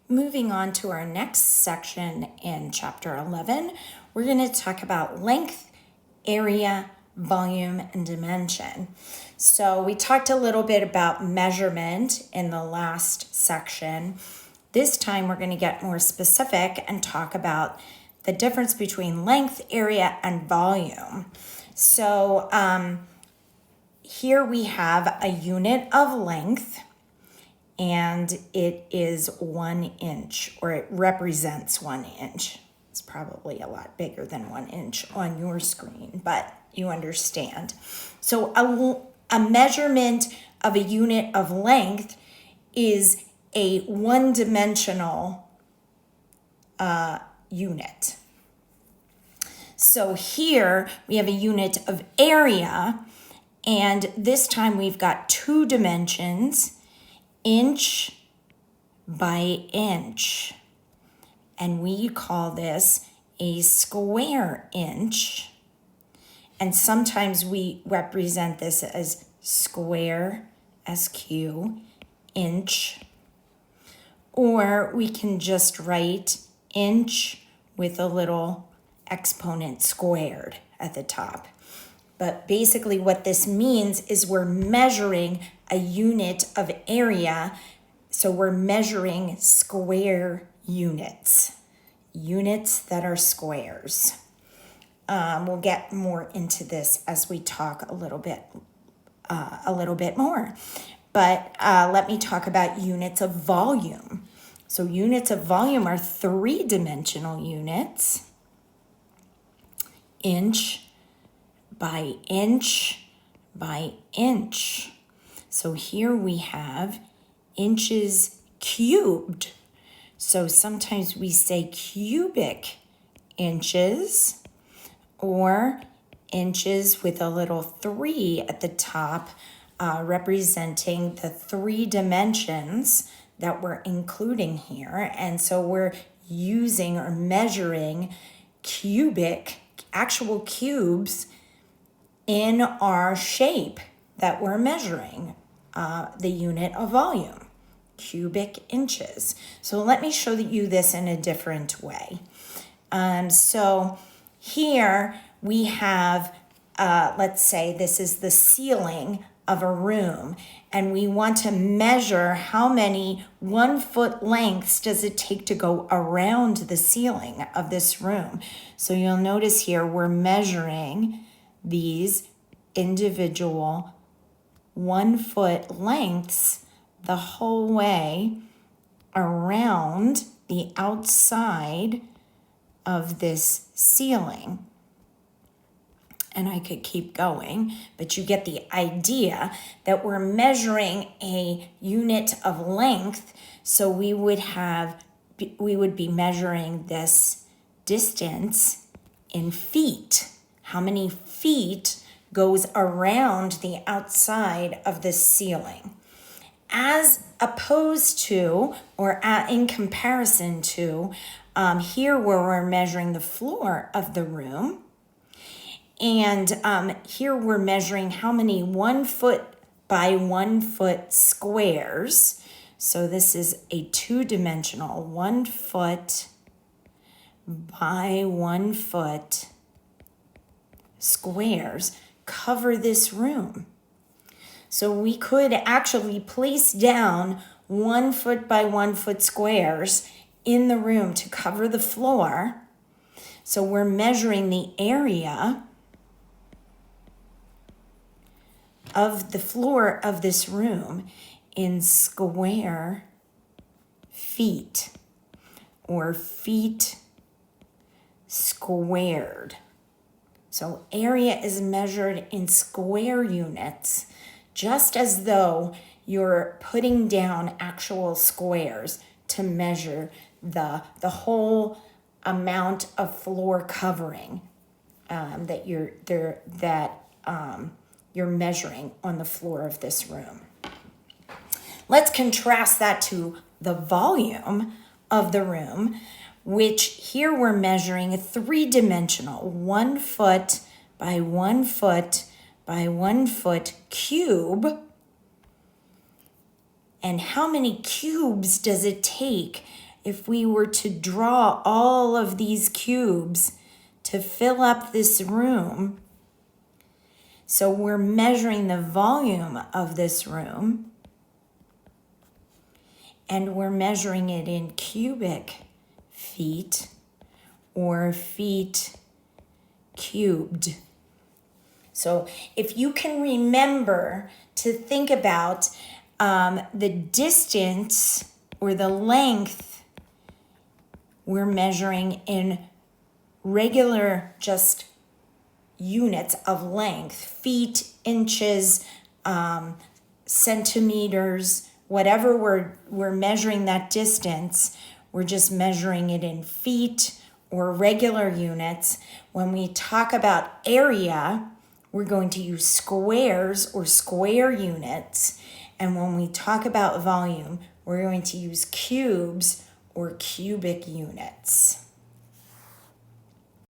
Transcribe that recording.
Moving on to our next section in chapter 11, we're going to talk about length, area, volume, and dimension. So we talked a little bit about measurement in the last section. This time we're going to get more specific and talk about the difference between length, area, and volume. So here we have a unit of length, and it is 1 inch, or it represents 1 inch. It's probably a lot bigger than 1 inch on your screen, but you understand. So a measurement of a unit of length is a one-dimensional unit. So here we have a unit of area, and this time we've got 2 dimensions, inch by inch. And we call this a square inch. And sometimes we represent this as square, SQ, inch. Or we can just write inch with a little exponent squared at the top. But basically what this means is we're measuring a unit of area. So we're measuring square units that are squares. We'll get more into this as we talk a little bit more. But let me talk about units of volume. So units of volume are 3-dimensional units. Inch by inch by inch. So here we have inches cubed. So sometimes we say cubic inches, or inches with a little 3 at the top, representing the 3 dimensions that we're including here. And so we're using or measuring actual cubes in our shape that we're measuring, the unit of volume, cubic inches. So let me show you this in a different way. So here we have, let's say this is the ceiling of a room, and we want to measure how many 1-foot lengths does it take to go around the ceiling of this room. So you'll notice here we're measuring these individual 1-foot lengths the whole way around the outside of this ceiling. And I could keep going, but you get the idea that we're measuring a unit of length. So we would be measuring this distance in feet. How many feet goes around the outside of this ceiling? As opposed to, or in comparison to, here where we're measuring the floor of the room. And here we're measuring how many 1-foot by 1-foot squares. So this is a 2-dimensional 1-foot by 1-foot squares cover this room. So we could actually place down 1-foot by 1-foot squares in the room to cover the floor. So we're measuring the area of the floor of this room in square feet, or feet squared. So area is measured in square units, just as though you're putting down actual squares to measure the whole amount of floor covering that you're measuring on the floor of this room. Let's contrast that to the volume of the room, which here we're measuring a 3-dimensional 1-foot by 1-foot by 1-foot cube. And how many cubes does it take if we were to draw all of these cubes to fill up this room, so we're measuring the volume of this room, and we're measuring it in cubic feet or feet cubed. So if you can remember to think about the distance or the length, we're measuring in regular just units of length, feet, inches, centimeters, whatever we're measuring that distance, we're just measuring it in feet or regular units. When we talk about area, we're going to use squares or square units. And when we talk about volume, we're going to use cubes or cubic units.